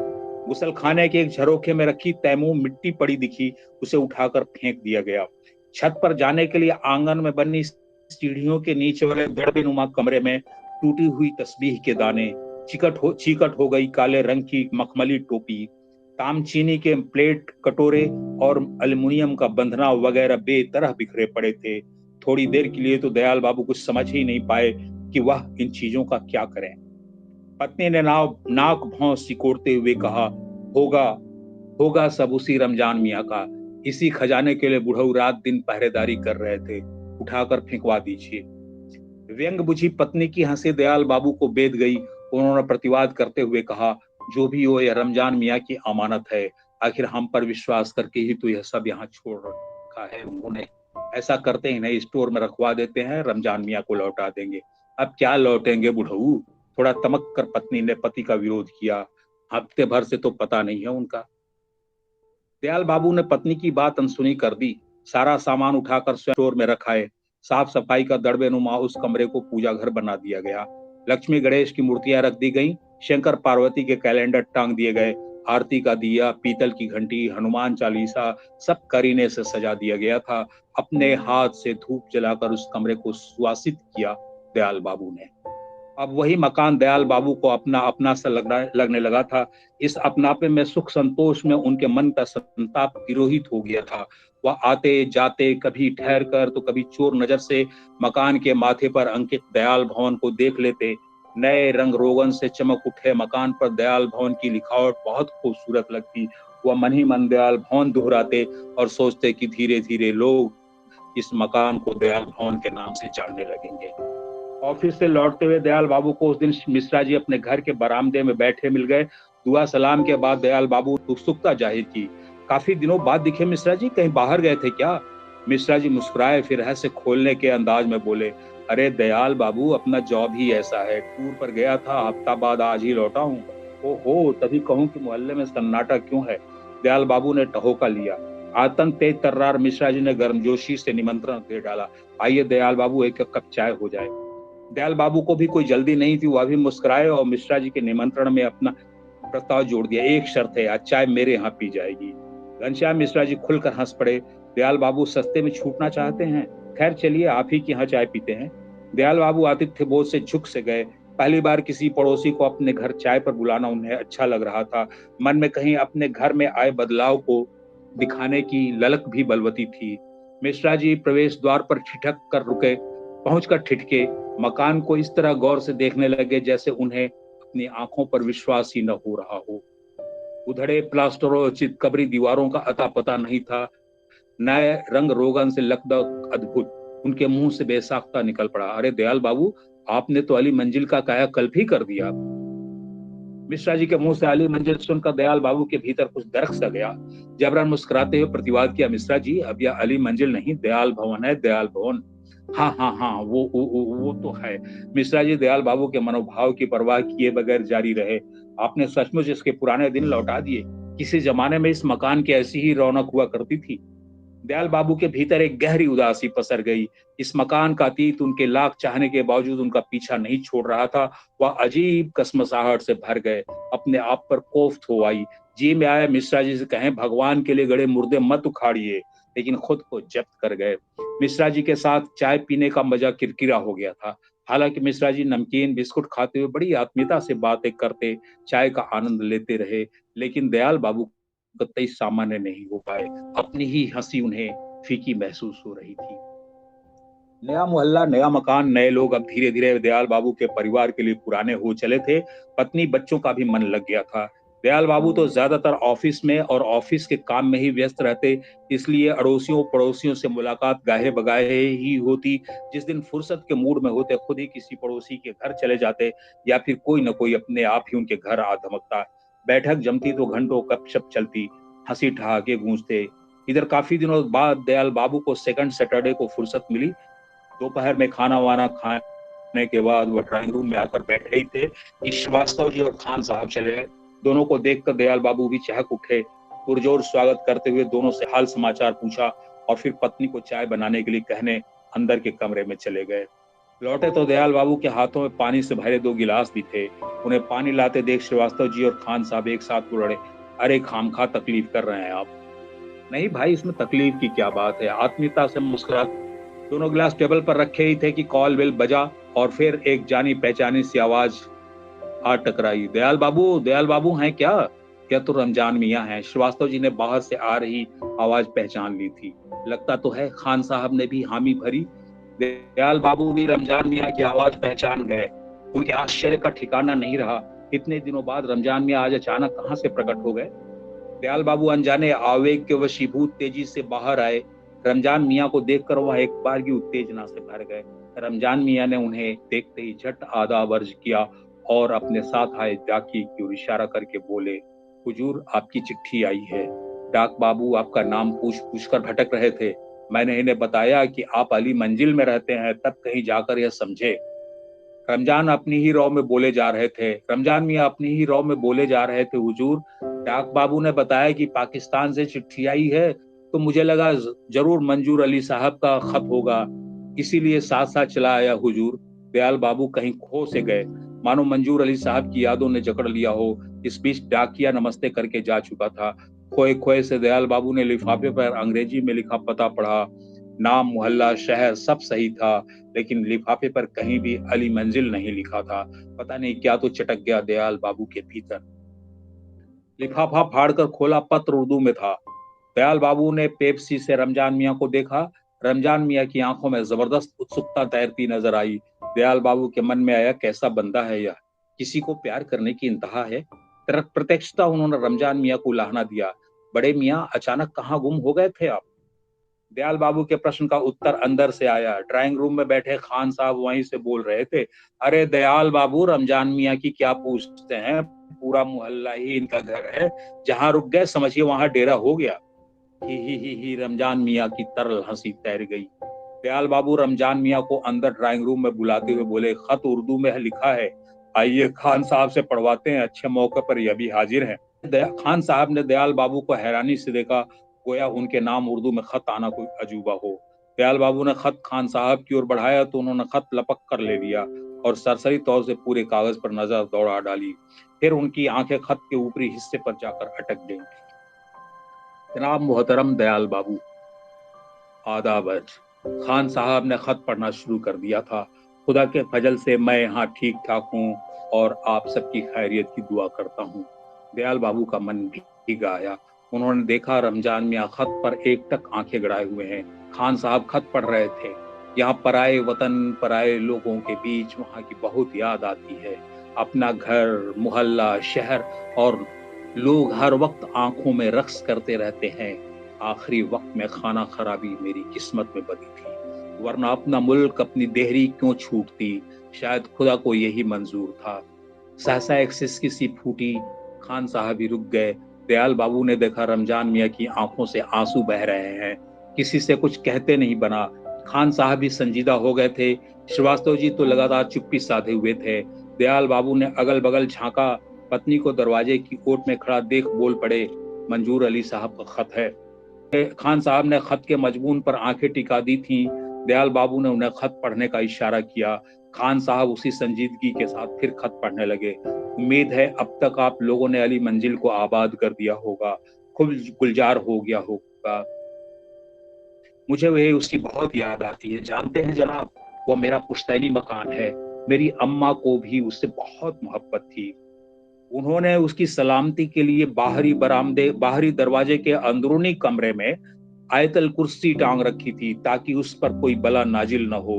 गुसल खाने के एक झरोखे में रखी तैमूम मिट्टी पड़ी दिखी, उसे उठाकर फेंक दिया गया। छत पर जाने के लिए आंगन में बनी सीढ़ियों के नीचे वाले दड़बेनुमा कमरे में टूटी हुई तस्बीह के दाने, चीकट हो गई काले रंग की मखमली टोपी, तामचीनी के प्लेट कटोरे और एल्युमिनियम का बंधना वगैरह बेतरह बिखरे पड़े थे। थोड़ी देर के लिए तो दयाल बाबू कुछ समझ ही नहीं पाए कि वह इन चीजों का क्या करें। पत्नी ने नाक भौं सिकोड़ते हुए कहा, होगा होगा सब उसी रमजान मियाँ का। इसी खजाने के लिए बुढ़ऊ रात दिन पहरेदारी कर रहे थे, उठाकर फेंकवा दीजिए। व्यंग बुझी पत्नी की हंसी दयाल बाबू को बेध गई। उन्होंने प्रतिवाद करते हुए कहा, जो भी हो यह रमजान मियाँ की अमानत है। आखिर हम पर विश्वास करके ही तो यह सब यहाँ छोड़ रखा है उन्होंने। ऐसा करते ही नहीं, स्टोर में रखवा देते हैं, रमजान मियाँ को लौटा देंगे। अब क्या लौटेंगे बुढ़ऊ? थोड़ा तमक कर पत्नी ने पति का विरोध किया। हफ्ते भर से तो पता नहीं है उनका। दयाल बाबू ने पत्नी की बात अनसुनी कर दी। सारा सामान उठाकर स्टोर में रखाए। साफ सफाई का दड़बेनुमा उस कमरे को पूजा घर बना दिया गया। लक्ष्मी गणेश की मूर्तियां रख दी गईं। शंकर पार्वती के कैलेंडर टांग दिए गए। आरती का दिया, पीतल की घंटी, हनुमान चालीसा सब करीने से सजा दिया गया था। अपने हाथ से धूप जलाकर उस कमरे को सुवासित किया दयाल बाबू ने। अब वही मकान दयाल बाबू को अपना अपना सा लगने लगा था। इस अपनापे में, सुख संतोष में उनके मन का संताप तिरोहित हो गया था। वह आते जाते, कभी ठहर कर तो कभी चोर नजर से मकान के माथे पर अंकित दयाल भवन को देख लेते। नए रंग रोगन से चमक उठे मकान पर दयाल भवन की लिखावट बहुत खूबसूरत लगती। वह मन ही मन दयाल भवन दोहराते और सोचते कि धीरे धीरे लोग इस मकान को दयाल भवन के नाम से जानने लगेंगे। ऑफिस से लौटते हुए दयाल बाबू को उस दिन मिश्रा जी अपने घर के बरामदे में बैठे मिल गए। दुआ सलाम के बाद दयाल बाबू उत्सुकता जाहिर की। काफी दिनों बाद दिखे मिश्रा जी, कहीं बाहर गए थे क्या? मिश्रा जी मुस्कुराए, फिर रहस्य खोलने के अंदाज में बोले, अरे दयाल बाबू, अपना जॉब ही ऐसा है। टूर पर गया था, हफ्ता बाद आज ही लौटा हूँ। ओहो, तभी कहूँ कि मोहल्ले में सन्नाटा क्यों है? दयाल बाबू ने टहोका लिया। आतंक तेज तर्रार मिश्रा जी ने गर्मजोशी से निमंत्रण दे डाला, आइए दयाल बाबू, एक कप चाय हो जाए। दयाल बाबू को भी कोई जल्दी नहीं थी। वह भी मुस्कुराए और मिश्रा जी के निमंत्रण में अपना प्रस्ताव जोड़ दिया, एक शर्त है, आज चाय मेरे यहाँ पी जाएगी। घनश्याम मिश्रा जी खुलकर हंस पड़े। दयाल बाबू सस्ते में छूटना चाहते हैं? खैर चलिए, आप ही के यहाँ चाय पीते हैं। दयाल बाबू आतिथ्य बोध से झुक से गए। पहली बार किसी पड़ोसी को अपने घर चाय पर बुलाना उन्हें अच्छा लग रहा था। मन में कहीं अपने घर में आए बदलाव को दिखाने की ललक भी बलवती थी। मिश्रा जी प्रवेश द्वार पर ठिठक कर रुके। पहुंचकर ठिठके। मकान को इस तरह गौर से देखने लगे जैसे उन्हें अपनी आंखों पर विश्वास ही न हो रहा हो। उधड़े प्लास्टरों चितकबरी दीवारों का अता पता नहीं था। नए रंग रोगन से लकदक अद्भुत। उनके मुंह से बेसाख्ता निकल पड़ा, अरे दयाल बाबू, आपने तो अली मंजिल का कायाकल्प ही कर दिया। मिश्रा जी के मुंह से अली मंजिल सुनकर दयाल बाबू के भीतर कुछ दरक सा गया। जबरन मुस्कुराते हुए प्रतिवाद किया, मिश्रा जी, अब यह अली मंजिल नहीं, दयाल भवन है, दयाल भवन। हाँ हाँ हाँ, वो तो है। मिश्रा जी दयाल बाबू के मनोभाव की परवाह किए बगैर जारी रहे, आपने सचमुच इसके पुराने दिन लौटा दिए। किसी जमाने में इस मकान की ऐसी ही रौनक हुआ करती थी। दयाल बाबू के भीतर एक गहरी उदासी पसर गई। इस मकान का अतीत उनके लाख चाहने के बावजूद उनका पीछा नहीं छोड़ रहा था। वह अजीब कसमसाहट से भर गए, अपने आप पर कोफ्त हो आई। जी में आया मिश्रा जी से कहें, भगवान के लिए गड़े मुर्दे मत उखाड़िए, लेकिन खुद को जब्त कर गए। मिश्रा जी के साथ चाय पीने का मजा किरकिरा हो गया था। हालांकि मिश्रा जी नमकीन बिस्कुट खाते हुए बड़ी आत्मीयता से बातें करते, चाय का आनंद लेते रहे, लेकिन दयाल बाबू कतई सामान्य नहीं हो पाए। अपनी ही हंसी उन्हें फीकी महसूस हो रही थी। नया मोहल्ला, नया मकान, नए लोग अब धीरे धीरे दयाल बाबू के परिवार के लिए पुराने हो चले थे। पत्नी बच्चों का भी मन लग गया था। दयाल बाबू तो ज्यादातर ऑफिस में और ऑफिस के काम में ही व्यस्त रहते, इसलिए अड़ोसियों पड़ोसियों से मुलाकात गाहे बगाहे ही होती। जिस दिन फुर्सत के मूड में होते, खुद ही किसी पड़ोसी के घर चले जाते, या फिर कोई न कोई अपने आप ही उनके घर आ धमकता। बैठक जमती तो घंटों गपशप चलती, हंसी ठहाके गूंजते। इधर काफी दिनों बाद दयाल बाबू को सेकंड सैटरडे को फुर्सत मिली। दोपहर में खाना वाना खाने के बाद वह ड्राइंग रूम में आकर बैठे ही थे कि श्रीवास्तव जी और खान साहब चले गए। दोनों को देखकर दयाल बाबू भी चहक उठे। पुरजोर स्वागत करते हुए दोनों से हाल समाचार पूछा और फिर पत्नी को चाय बनाने के लिए कहने अंदर के कमरे में चले गए। लौटे तो दयाल बाबू के हाथों में पानी से भरे 2 गिलास भी थे। उन्हें पानी लाते देख श्रीवास्तव जी और खान साहब एक साथ बोल रहे, अरे खामखा तकलीफ कर रहे हैं आप। नहीं भाई, इसमें तकलीफ की क्या बात है, आत्मीयता से मुस्कुरा। दोनों गिलास टेबल पर रखे ही थे कि कॉल बेल बजा और फिर एक जानी पहचानी सी आवाज आ टकराई। दयाल बाबू हैं क्या? क्या तो रमजान मियां हैं। श्रीवास्तव जी ने बाहर से आ रही आवाज पहचान ली थी। लगता तो है। खान साहब ने भी हामी भरी। दयाल बाबू भी रमजान मियां की आवाज पहचान गए। उनके आश्चर्य का ठिकाना नहीं रहा। इतने दिनों बाद रमजान मियां आज अचानक कहां से प्रकट हो गए? दयाल बाबू अनजाने आवेग के वशीभूत तेजी से बाहर आए। रमजान मियां को देखकर वह एक बार की उत्तेजना से भर गए। रमजान मियां ने उन्हें देखते ही झट आदाब अर्ज किया और अपने साथ आए डाकिये की ओर इशारा करके बोले, हुजूर आपकी चिट्ठी आई है। डाक बाबू आपका नाम पूछ पूछ कर भटक रहे थे। मैंने इन्हें बताया कि आप अली मंजिल में रहते हैं, तब कहीं जाकर यह समझे। रमजान अपनी ही रौ में बोले जा रहे थे। रमजान मियां अपनी ही रौ में बोले जा रहे थे, हुजूर डाक बाबू ने बताया कि पाकिस्तान से चिट्ठी आई है, तो मुझे लगा जरूर मंजूर अली साहब का खत होगा, इसीलिए साथ साथ चला आया हुजूर। दयाल बाबू कहीं खो से गए, मानो मंजूर अली साहब की यादों ने जकड़ लिया हो। इस बीच डाकिया नमस्ते करके जा चुका था। खोए खोए से दयाल बाबू ने लिफाफे पर अंग्रेजी में लिखा पता पढ़ा। नाम, मोहल्ला, शहर सब सही था, लेकिन लिफाफे पर कहीं भी अली मंजिल नहीं लिखा था। पता नहीं क्या तो चटक गया दयाल बाबू के भीतर। लिफाफा फाड़कर खोला, पत्र उर्दू में था। दयाल बाबू ने पेप्सी से रमजान मियां को देखा। रमजान मियां की आंखों में जबरदस्त उत्सुकता तैरती नजर आई। दयाल बाबू के मन में आया, कैसा बंदा है यह, किसी को प्यार करने की इंतहा है। प्रत्यक्षता उन्होंने रमजान मियां को उलाहना दिया, बड़े मियां अचानक कहाँ गुम हो गए थे आप? दयाल बाबू के प्रश्न का उत्तर अंदर से आया। ड्राइंग रूम में बैठे खान साहब वहीं से बोल रहे थे, अरे दयाल बाबू रमजान मियां की क्या पूछते हैं, पूरा मोहल्ला ही इनका घर है, जहां रुक गए समझिए वहां डेरा हो गया। ही रमजान मियां की तरल हंसी तैर गई। दयाल बाबू रमजान मियां को अंदर ड्राइंग रूम में बुलाते हुए बोले, खत उर्दू में लिखा है, आइए खान साहब से पढ़वाते हैं, अच्छे मौके पर यह भी हाजिर हैं। खान साहब ने दयाल बाबू को हैरानी से देखा, गोया उनके नाम उर्दू में खत आना कोई अजूबा हो। दयाल बाबू ने खत खान साहब की ओर बढ़ाया तो उन्होंने खत लपक कर ले लिया और सरसरी तौर से पूरे कागज पर नजर दौड़ा डाली। फिर उनकी आंखें खत के ऊपरी हिस्से पर जाकर अटक गईं। जनाब मोहतरम दयाल बाबू, आदाब अर्ज। खान साहब ने खत पढ़ना शुरू कर दिया था। खुदा के फजल से मैं यहाँ ठीक ठाक हूँ और आप सबकी खैरियत की दुआ करता हूँ। दयाल बाबू का मन भीग आया। उन्होंने देखा रमजान मियां खत पर एकटक आंखें गड़ाए हुए हैं। खान साहब खत पढ़ रहे थे। यहाँ पराए वतन, पराए लोगों के बीच वहाँ की बहुत याद आती है। अपना घर, मोहल्ला, शहर और लोग हर वक्त आंखों में रक्स करते रहते हैं। आखिरी वक्त में खाना खराबी मेरी किस्मत में बदी थी, वरना अपना मुल्क, अपनी देहरी क्यों छूटती। शायद खुदा को यही मंजूर था। सहसा एक सिसकी सी फूटी। खान साहब ही रुक गए। दयाल बाबू ने देखा रमजान मियां की आंखों से आंसू बह रहे हैं। किसी से कुछ कहते नहीं बना। खान साहब भी संजीदा हो गए थे। श्रीवास्तव जी तो लगातार चुप्पी साधे हुए थे। दयाल बाबू ने अगल बगल झांका। पत्नी को दरवाजे की ओट में खड़ा देख बोल पड़े, मंजूर अली साहब का खत है। खान साहब ने खत के मजमून पर आंखें टिका दी थीं। दयाल बाबू ने उन्हें खत पढ़ने का इशारा किया। खान साहब उसी संजीदगी के साथ फिर खत पढ़ने लगे। उम्मीद है अब तक आप लोगों ने अली मंजिल को आबाद कर दिया होगा, खूब गुलजार हो गया होगा। मुझे वह उसकी बहुत याद आती है। जानते हैं जनाब, वो मेरा पुश्तैनी मकान है। मेरी अम्मा को भी उससे बहुत मोहब्बत थी। उन्होंने उसकी सलामती के लिए बाहरी दरवाजे के अंदरूनी कमरे में आयतल कुर्सी टांग रखी थी ताकि उस पर कोई बला नाजिल न हो।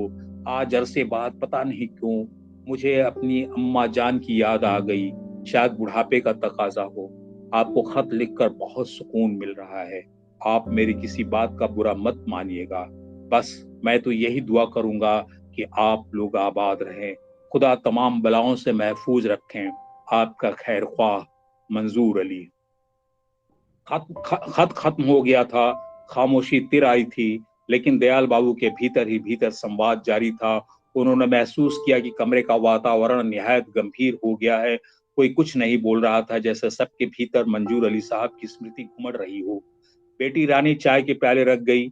आज अरसे बाद पता नहीं क्यों मुझे अपनी अम्मा जान की याद आ गई। शायद बुढ़ापे का तकाजा हो। आपको खत लिखकर बहुत सुकून मिल रहा है। आप मेरी किसी बात का बुरा मत मानिएगा। बस मैं तो यही दुआ करूंगा कि आप लोग आबाद रहें, खुदा तमाम बलाओं से महफूज रखें। आपका खैर ख्वाह मंजूर अली। खत खत्म हो गया था। खामोशी तिर आई थी, लेकिन दयाल बाबू के भीतर ही भीतर संवाद जारी था। उन्होंने महसूस किया कि कमरे का वातावरण निहायत गंभीर हो गया है। कोई कुछ नहीं बोल रहा था, जैसे सबके भीतर मंजूर अली साहब की स्मृति घुमड़ रही हो। बेटी रानी चाय के प्याले रख गई।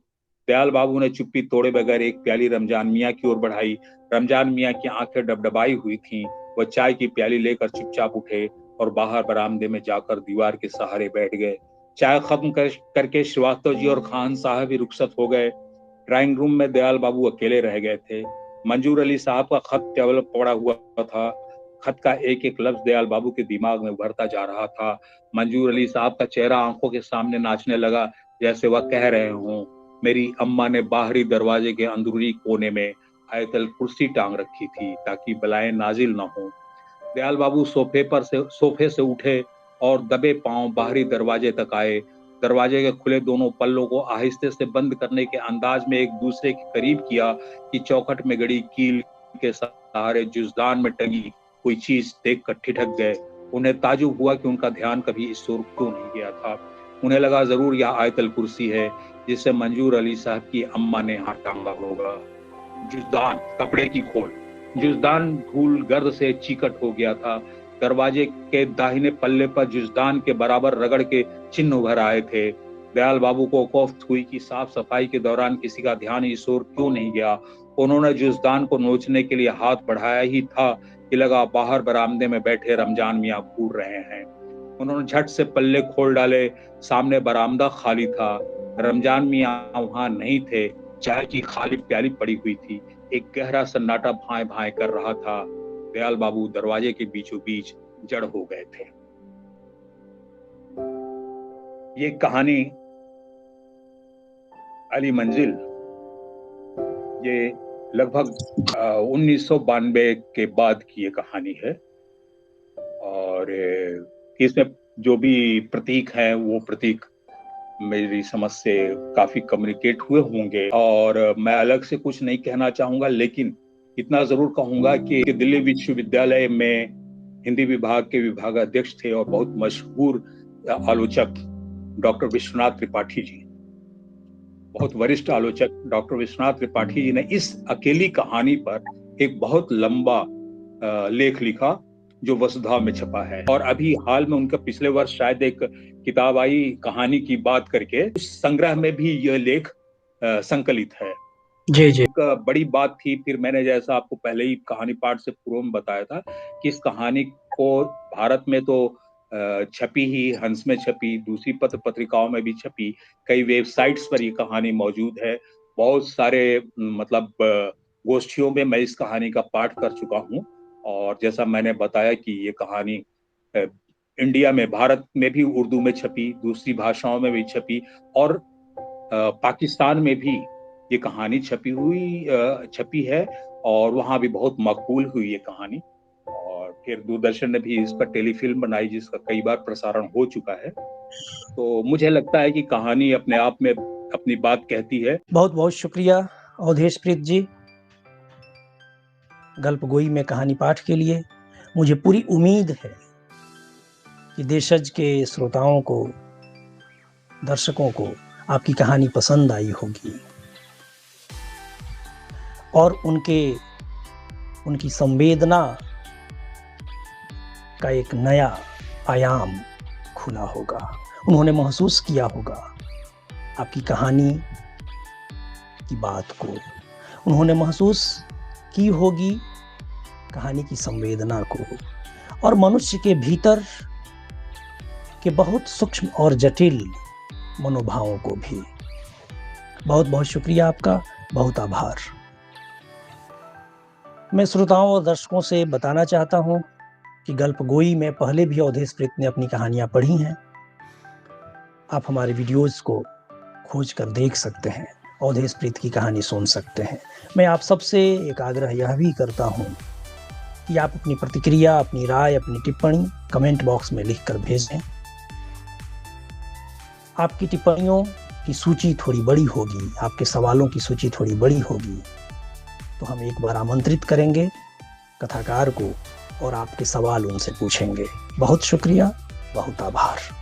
दयाल बाबू ने चुप्पी तोड़े बगैर एक प्याली रमजान मियाँ की ओर बढ़ाई। रमजान मियाँ की आंखें डबडबाई हुई थीं। वह चाय की प्याली लेकर चुपचाप उठे और बाहर बरामदे में जाकर दीवार के सहारे बैठ गए। चाय खत्म करके श्रीवास्तव जी और खान साहब भी रुखसत हो गए। ड्राइंग रूम में दयाल बाबू अकेले रह गए थे। मंजूर अली साहब का खत टेबल पर पड़ा हुआ था। खत का एक एक लफ्ज दयाल बाबू के दिमाग में उभरता जा रहा था। मंजूर अली साहब का चेहरा आंखों के सामने नाचने लगा, जैसे वह कह रहे हों, मेरी अम्मा ने बाहरी दरवाजे के अंदरूनी कोने में आयतल कुर्सी टांग रखी थी ताकि बलाएं नाजिल न हो। दयाल बाबू सोफे से उठे और दबे पांव बाहरी दरवाजे तक आए। दरवाजे के खुले दोनों पल्लों को आहिस्ते से बंद करने के अंदाज में एक दूसरे के करीब किया कि चौखट में गड़ी कील के सहारे जुजदान में टंगी कोई चीज देखकर ठिठक गए। उन्हें ताजुब हुआ कि उनका ध्यान कभी इस ओर क्यों नहीं गया था। उन्हें लगा जरूर यह आयतल कुर्सी है जिसे मंजूर अली साहब की अम्मा ने हाथ टांगा होगा। जुजदान, कपड़े की खोल। जुजदान धूल गर्द से चीकट हो गया था। दरवाजे के दाहिने पल्ले पर जुजदान के बराबर रगड़ के चिन्ह उभर आए थे। दयाल बाबू को कोफ्त हुई कि साफ सफाई के दौरान किसी का ध्यान इस ओर क्यों नहीं गया। उन्होंने जुजदान को नोचने के लिए हाथ बढ़ाया ही था कि लगा बाहर बरामदे में बैठे रमजान मियाँ घूर रहे हैं। उन्होंने झट से पल्ले खोल डाले। सामने बरामदा खाली था। रमजान मियाँ वहां नहीं थे। चाय की खाली प्याली पड़ी हुई थी। एक गहरा सन्नाटा भाए भाए कर रहा था। दयाल बाबू दरवाजे के बीचों बीच जड़ हो गए थे। ये कहानी अली मंजिल, ये लगभग 1992 के बाद की ये कहानी है। और इसमें जो भी प्रतीक हैं वो प्रतीक मेरी समझ से काफी कम्युनिकेट हुए होंगे। और मैं अलग से कुछ नहीं कहना चाहूंगा, लेकिन इतना जरूर कहूंगा कि दिल्ली विश्वविद्यालय में हिंदी विभाग के विभागाध्यक्ष थे और बहुत मशहूर आलोचक डॉक्टर विश्वनाथ त्रिपाठी जी, बहुत वरिष्ठ आलोचक डॉक्टर विश्वनाथ त्रिपाठी जी ने इस अकेली कहानी पर एक बहुत लंबा लेख लिखा जो वसुधा में छपा है। और अभी हाल में उनका पिछले वर्ष शायद एक किताब आई कहानी की बात करके, उस संग्रह में भी यह लेख संकलित है। जी जी। एक बड़ी बात थी, फिर मैंने जैसा आपको पहले ही कहानी पाठ से पूर्व में बताया था कि इस कहानी को भारत में तो छपी ही, हंस में छपी, दूसरी पत्र पत्रिकाओं में भी छपी, कई वेबसाइट्स पर ये कहानी मौजूद है। बहुत सारे मतलब गोष्ठियों में मैं इस कहानी का पाठ कर चुका हूँ। और जैसा मैंने बताया कि ये कहानी इंडिया में, भारत में भी उर्दू में छपी, दूसरी भाषाओं में भी छपी, और पाकिस्तान में भी ये कहानी छपी है और वहां भी बहुत मकबूल हुई ये कहानी। और फिर दूरदर्शन ने भी इस पर टेलीफिल्म बनाई जिसका कई बार प्रसारण हो चुका है। तो मुझे लगता है कि कहानी अपने आप में अपनी बात कहती है। बहुत बहुत शुक्रिया अवधेश प्रीत जी, गल्पगोई में कहानी पाठ के लिए। मुझे पूरी उम्मीद है कि देशज के श्रोताओं को, दर्शकों को आपकी कहानी पसंद आई होगी और उनकी संवेदना का एक नया आयाम खुला होगा। उन्होंने महसूस किया होगा आपकी कहानी की बात को, उन्होंने महसूस की होगी कहानी की संवेदना को और मनुष्य के भीतर के बहुत सूक्ष्म और जटिल मनोभावों को भी। बहुत बहुत शुक्रिया आपका, बहुत आभार। मैं श्रोताओं और दर्शकों से बताना चाहता हूं कि गल्पगोई में पहले भी अवधेश प्रीत ने अपनी कहानियां पढ़ी हैं। आप हमारे वीडियोस को खोज कर देख सकते हैं, अवधेश प्रीत की कहानी सुन सकते हैं। मैं आप सबसे एक आग्रह यह भी करता हूं कि आप अपनी प्रतिक्रिया, अपनी राय, अपनी टिप्पणी कमेंट बॉक्स में लिखकर भेजें। आपकी टिप्पणियों की सूची थोड़ी बड़ी होगी, आपके सवालों की सूची थोड़ी बड़ी होगी, तो हम एक बार आमंत्रित करेंगे कथाकार को और आपके सवाल उनसे पूछेंगे। बहुत शुक्रिया, बहुत आभार।